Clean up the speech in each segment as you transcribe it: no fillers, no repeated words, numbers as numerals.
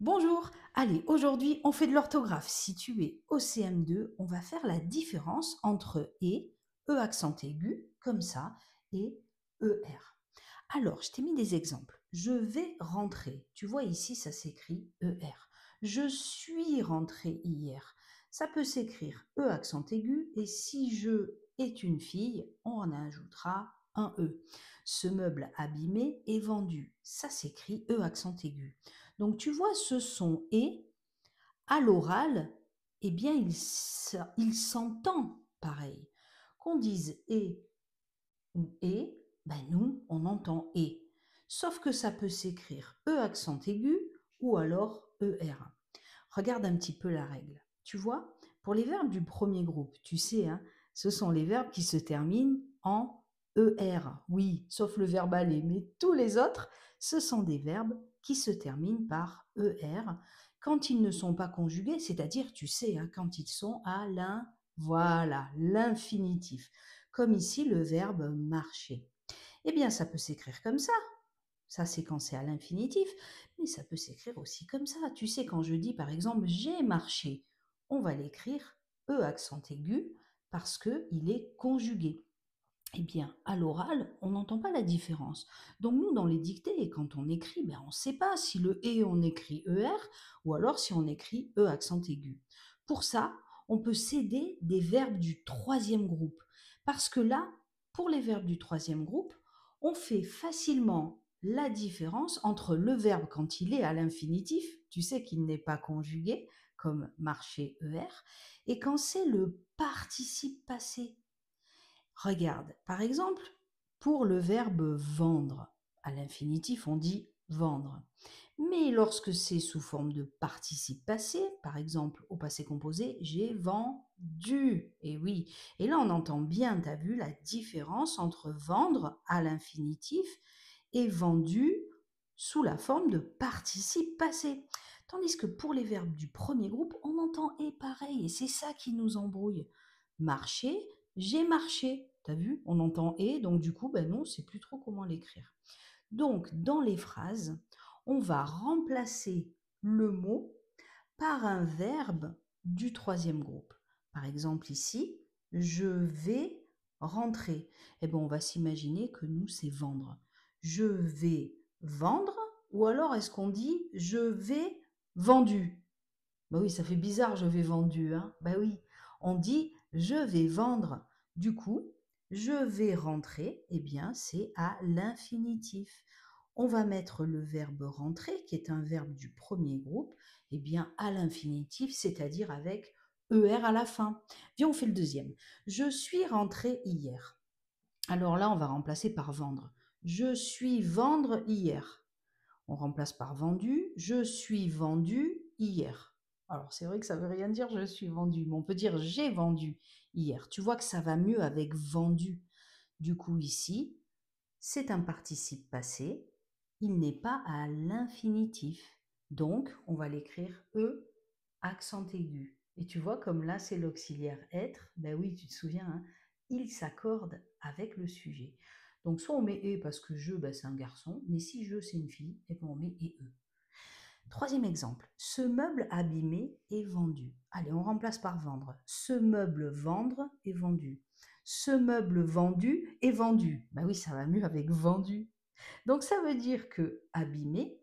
Bonjour, allez, aujourd'hui on fait de l'orthographe. Si tu es au CM2, on va faire la différence entre E accent aigu, comme ça, et ER. Alors, je t'ai mis des exemples. Je vais rentrer. Tu vois ici, ça s'écrit ER. Je suis rentré hier. Ça peut s'écrire E accent aigu, et si je est une fille, on en ajoutera un E. Ce meuble abîmé est vendu. Ça s'écrit E accent aigu. Donc tu vois, ce son et à l'oral, eh bien, il s'entend pareil. Qu'on dise ou et, ben nous, on entend et. Sauf que ça peut s'écrire E accent aigu ou alors ER. Regarde un petit peu la règle. Tu vois, pour les verbes du premier groupe, tu sais, hein, ce sont les verbes qui se terminent en ER. Oui, sauf le verbe aller, mais tous les autres, ce sont des verbes qui se terminent par ER quand ils ne sont pas conjugués, c'est-à-dire, tu sais, hein, quand ils sont à voilà, l'infinitif. Comme ici, le verbe marcher. Eh bien, ça peut s'écrire comme ça. Ça, c'est quand c'est à l'infinitif, mais ça peut s'écrire aussi comme ça. Tu sais, quand je dis par exemple j'ai marché, on va l'écrire E accent aigu parce qu'il est conjugué. Eh bien, à l'oral, on n'entend pas la différence. Donc nous, dans les dictées, quand on écrit, ben, on ne sait pas si le et on écrit ER ou alors si on écrit E accent aigu. Pour ça, on peut s'aider des verbes du troisième groupe. Parce que là, pour les verbes du troisième groupe, on fait facilement la différence entre le verbe quand il est à l'infinitif, tu sais qu'il n'est pas conjugué, comme marcher ER, et quand c'est le participe passé. Regarde, par exemple, pour le verbe vendre, à l'infinitif, on dit vendre. Mais lorsque c'est sous forme de participe passé, par exemple au passé composé, j'ai vendu. Et oui, et là on entend bien, tu as vu la différence entre vendre à l'infinitif et vendu sous la forme de participe passé. Tandis que pour les verbes du premier groupe, on entend et pareil, et c'est ça qui nous embrouille. Marcher, j'ai marché. T'as vu? On entend et, donc du coup, ben non, on sait plus trop comment l'écrire. Donc, dans les phrases, on va remplacer le mot par un verbe du troisième groupe. Par exemple, ici, je vais rentrer. Eh bien, on va s'imaginer que nous, c'est vendre. Je vais vendre, ou alors est-ce qu'on dit je vais vendu? Bah oui, ça fait bizarre, je vais vendu, hein. Bah oui, on dit je vais vendre. Du coup, je vais rentrer, eh bien, c'est à l'infinitif. On va mettre le verbe rentrer, qui est un verbe du premier groupe, eh bien, à l'infinitif, c'est-à-dire avec ER à la fin. Viens, on fait le deuxième. Je suis rentré hier. Alors là, on va remplacer par vendre. Je suis vendre hier. On remplace par vendu. Je suis vendu hier. Alors c'est vrai que ça veut rien dire je suis vendu, mais on peut dire j'ai vendu hier. Tu vois que ça va mieux avec vendu. Du coup ici, c'est un participe passé. Il n'est pas à l'infinitif. Donc on va l'écrire E accent aigu. Et tu vois comme là c'est l'auxiliaire être. Ben oui, tu te souviens, hein, il s'accorde avec le sujet. Donc soit on met et parce que je, ben, c'est un garçon, mais si je c'est une fille, et ben on met et eux. Troisième exemple, ce meuble abîmé est vendu. Allez, on remplace par vendre. Ce meuble vendre est vendu. Ce meuble vendu est vendu. Ben oui, ça va mieux avec vendu. Donc ça veut dire que abîmé,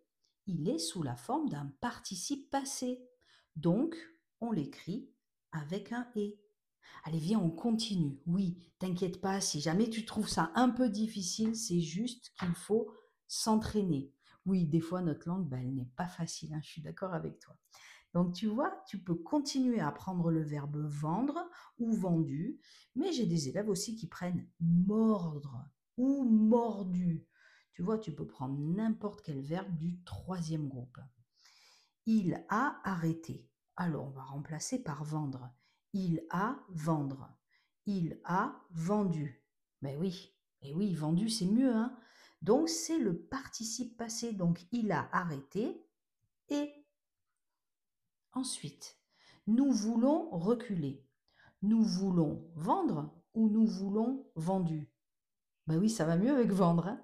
il est sous la forme d'un participe passé. Donc, on l'écrit avec un et. Allez, viens, on continue. Oui, t'inquiète pas, si jamais tu trouves ça un peu difficile, c'est juste qu'il faut s'entraîner. Oui, des fois, notre langue, ben, elle n'est pas facile, hein, je suis d'accord avec toi. Donc, tu vois, tu peux continuer à apprendre le verbe vendre ou vendu, mais j'ai des élèves aussi qui prennent mordre ou mordu. Tu vois, tu peux prendre n'importe quel verbe du troisième groupe. Il a arrêté. Alors, on va remplacer par vendre. Il a vendre. Il a vendu. Ben oui, et oui, vendu, c'est mieux, hein. Donc, c'est le participe passé. Donc, il a arrêté et ensuite, nous voulons reculer. Nous voulons vendre ou nous voulons vendu? Ben oui, ça va mieux avec vendre, hein.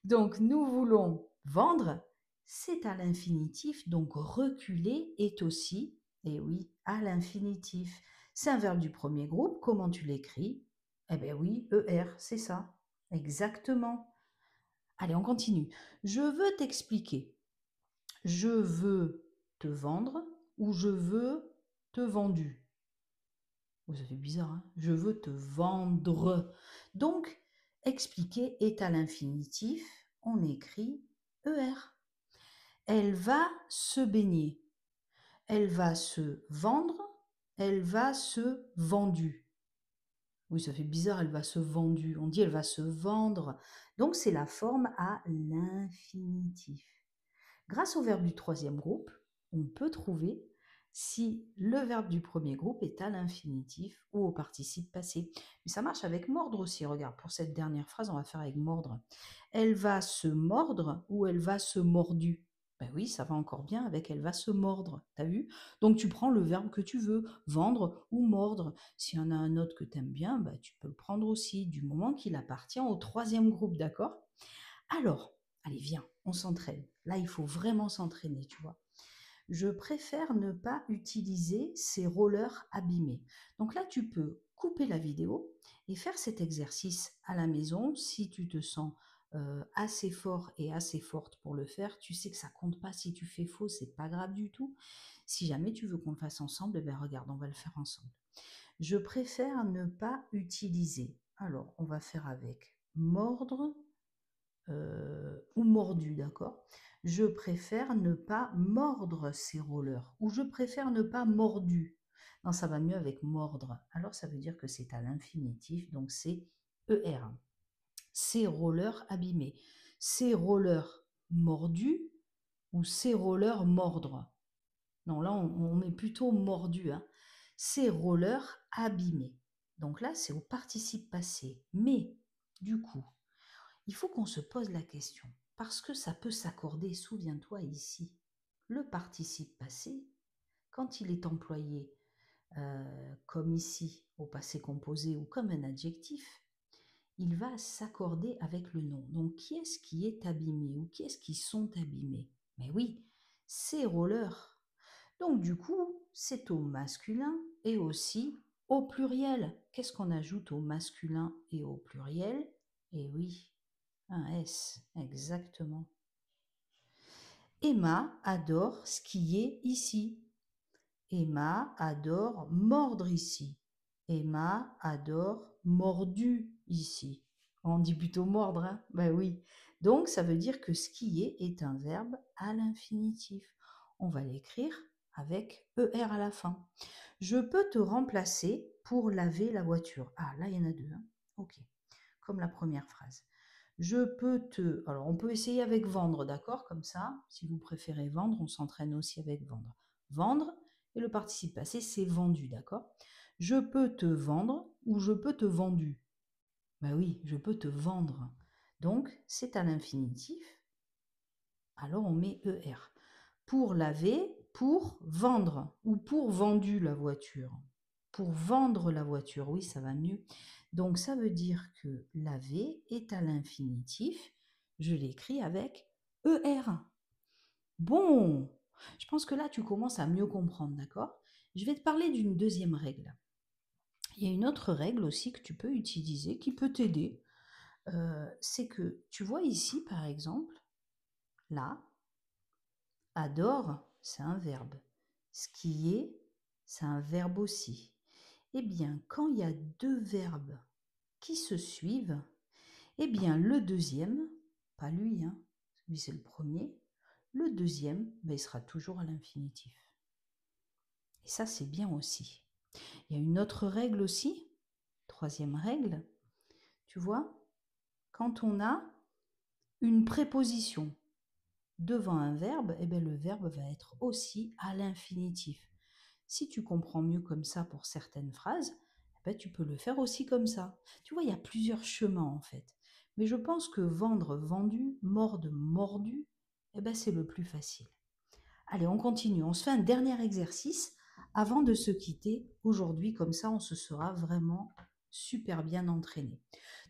Donc, nous voulons vendre, c'est à l'infinitif, donc reculer est aussi, et oui, à l'infinitif. C'est un verbe du premier groupe, comment tu l'écris? Eh bien oui, ER, c'est ça, exactement. Allez, on continue. Je veux t'expliquer. Je veux te vendre ou je veux te vendu. Oh, ça fait bizarre, hein? Je veux te vendre. Donc, expliquer est à l'infinitif, on écrit ER. Elle va se baigner. Elle va se vendre. Elle va se vendu. Oui, ça fait bizarre, elle va se vendu. On dit elle va se vendre. Donc, c'est la forme à l'infinitif. Grâce au verbe du troisième groupe, on peut trouver si le verbe du premier groupe est à l'infinitif ou au participe passé. Mais ça marche avec mordre aussi. Regarde, pour cette dernière phrase, on va faire avec mordre. Elle va se mordre ou elle va se mordu. Ben oui, ça va encore bien avec elle va se mordre. T'as vu? Donc tu prends le verbe que tu veux, vendre ou mordre. S'il y en a un autre que tu aimes bien, ben, tu peux le prendre aussi, du moment qu'il appartient au troisième groupe, d'accord? Alors, allez, viens, on s'entraîne. Là, il faut vraiment s'entraîner, tu vois. Je préfère ne pas utiliser ces rollers abîmés. Donc là, tu peux couper la vidéo et faire cet exercice à la maison. Si tu te sens assez fort et assez forte pour le faire, tu sais que ça compte pas si tu fais faux, c'est pas grave du tout. Si jamais tu veux qu'on le fasse ensemble, eh bien regarde, on va le faire ensemble. Je préfère ne pas utiliser. Alors, on va faire avec mordre, ou mordu, d'accord? Je préfère ne pas mordre ces rollers ou je préfère ne pas mordu. Non, ça va mieux avec mordre. Alors ça veut dire que c'est à l'infinitif, donc c'est ER. Ces rollers abîmés. Ces rollers mordus ou ces rollers mordre. Non, là on met plutôt mordu. Hein. Ces rollers abîmés. Donc là c'est au participe passé. Mais du coup, il faut qu'on se pose la question, parce que ça peut s'accorder, souviens-toi ici, le participe passé, quand il est employé comme ici, au passé composé ou comme un adjectif, il va s'accorder avec le nom. Donc, qui est-ce qui est abîmé ou qui est-ce qui sont abîmés? Mais oui, ces rollers. Donc, du coup, c'est au masculin et aussi au pluriel. Qu'est-ce qu'on ajoute au masculin et au pluriel? Eh oui, un S, exactement. Emma adore skier ici. Emma adore mordre ici. Emma adore mordu ici. On dit plutôt mordre, hein? Ben oui. Donc, ça veut dire que skier est un verbe à l'infinitif. On va l'écrire avec ER à la fin. Je peux te remplacer pour laver la voiture. Ah, là, il y en a deux. Hein? Ok. Comme la première phrase. Je peux te... Alors, on peut essayer avec vendre, d'accord? Comme ça, si vous préférez vendre, on s'entraîne aussi avec vendre. Vendre, et le participe passé, c'est vendu, d'accord? Je peux te vendre ou je peux te vendu. Ben oui, je peux te vendre. Donc, c'est à l'infinitif. Alors, on met ER. Pour laver, pour vendre ou pour vendu la voiture. Pour vendre la voiture, oui, ça va mieux. Donc, ça veut dire que laver est à l'infinitif. Je l'écris avec ER. Bon, je pense que là, tu commences à mieux comprendre, d'accord? Je vais te parler d'une deuxième règle. Il y a une autre règle aussi que tu peux utiliser, qui peut t'aider. C'est que tu vois ici, par exemple, là, adore, c'est un verbe. Skier, c'est un verbe aussi. Eh bien, quand il y a deux verbes qui se suivent, eh bien, le deuxième, pas lui, hein, lui c'est le premier, le deuxième, ben, il sera toujours à l'infinitif. Et ça, c'est bien aussi. Il y a une autre règle aussi, troisième règle, tu vois, quand on a une préposition devant un verbe, eh bien, le verbe va être aussi à l'infinitif. Si tu comprends mieux comme ça pour certaines phrases, eh ben, tu peux le faire aussi comme ça. Tu vois, il y a plusieurs chemins en fait. Mais je pense que vendre, vendu, mordre, mordu, eh ben, c'est le plus facile. Allez, on continue. On se fait un dernier exercice avant de se quitter aujourd'hui. Comme ça, on se sera vraiment super bien entraîné.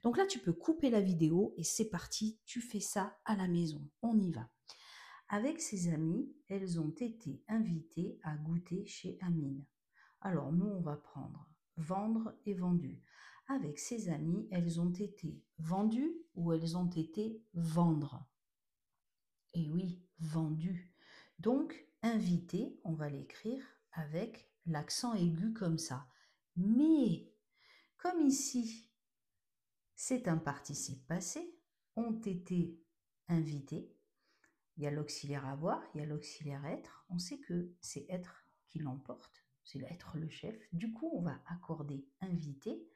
Donc là, tu peux couper la vidéo et c'est parti. Tu fais ça à la maison. On y va. Avec ses amis, elles ont été invitées à goûter chez Amine. Alors nous, on va prendre vendre et vendu. Avec ses amis, elles ont été vendues ou elles ont été vendre. Et oui, vendues. Donc, invité, on va l'écrire avec l'accent aigu comme ça. Mais, comme ici, c'est un participe passé, ont été invités. Il y a l'auxiliaire avoir, il y a l'auxiliaire être. On sait que c'est être qui l'emporte, c'est être le chef. Du coup, on va accorder invité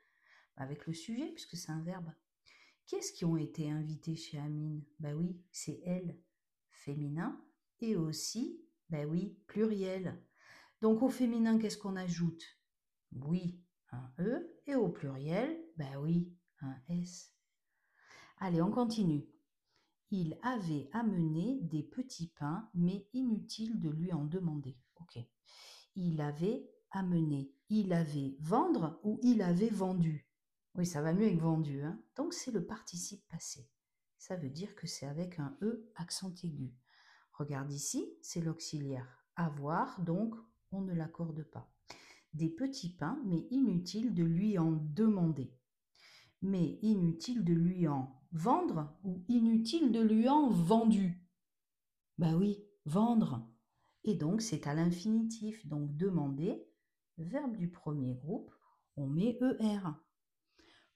avec le sujet, puisque c'est un verbe. Qui est-ce qui ont été invités chez Amine? Ben oui, c'est elle, féminin, et aussi, ben oui, pluriel. Donc au féminin, qu'est-ce qu'on ajoute? Oui, un E, et au pluriel, ben oui, un S. Allez, on continue. Il avait amené des petits pains, mais inutile de lui en demander. Ok. Il avait amené. Il avait vendre ou il avait vendu. Oui, ça va mieux avec vendu. Hein. Donc c'est le participe passé. Ça veut dire que c'est avec un E accent aigu. Regarde ici, c'est l'auxiliaire. Avoir, donc on ne l'accorde pas. Des petits pains, mais inutile de lui en demander. Mais inutile de lui en vendre ou inutile de lui en vendu. Bah oui, vendre. Et donc c'est à l'infinitif. Donc demander, verbe du premier groupe, on met ER.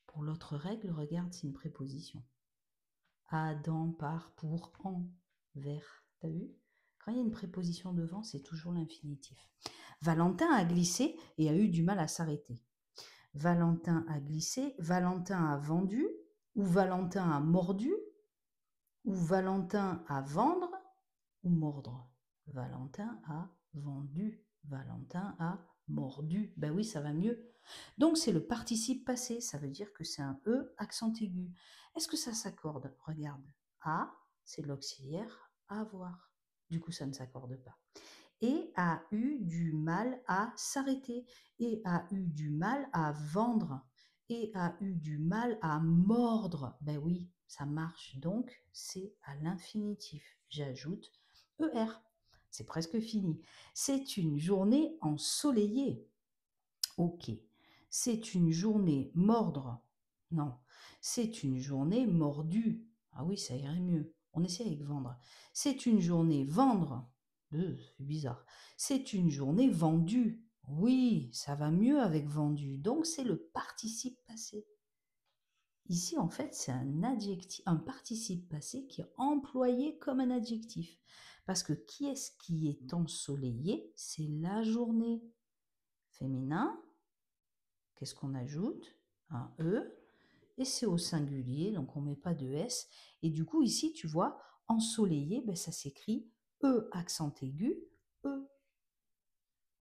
Pour l'autre règle, regarde, c'est une préposition. À, dans, par, pour, en, vers. T'as vu? Quand il y a une préposition devant, c'est toujours l'infinitif. Valentin a glissé et a eu du mal à s'arrêter. Valentin a glissé, Valentin a vendu, ou Valentin a mordu, ou Valentin a vendre, ou mordre. Valentin a vendu, Valentin a mordu. Ben oui, ça va mieux. Donc c'est le participe passé, ça veut dire que c'est un E accent aigu. Est-ce que ça s'accorde? Regarde, a, c'est l'auxiliaire avoir. Du coup, ça ne s'accorde pas. Et a eu du mal à s'arrêter, et a eu du mal à vendre, et a eu du mal à mordre. Ben oui, ça marche, donc c'est à l'infinitif. J'ajoute ER. C'est presque fini. C'est une journée ensoleillée. Ok. C'est une journée mordre. Non. C'est une journée mordue. Ah oui, ça irait mieux. On essaie avec vendre. C'est une journée vendre. C'est bizarre. C'est une journée vendue. Oui, ça va mieux avec vendu. Donc c'est le participe passé. Ici, en fait, c'est un adjectif, un participe passé qui est employé comme un adjectif. Parce que qui est-ce qui est ensoleillé? C'est la journée. Féminin, qu'est-ce qu'on ajoute? Un E. Et c'est au singulier, donc on ne met pas de S. Et du coup, ici, tu vois, ensoleillé, ben, ça s'écrit E accent aigu, E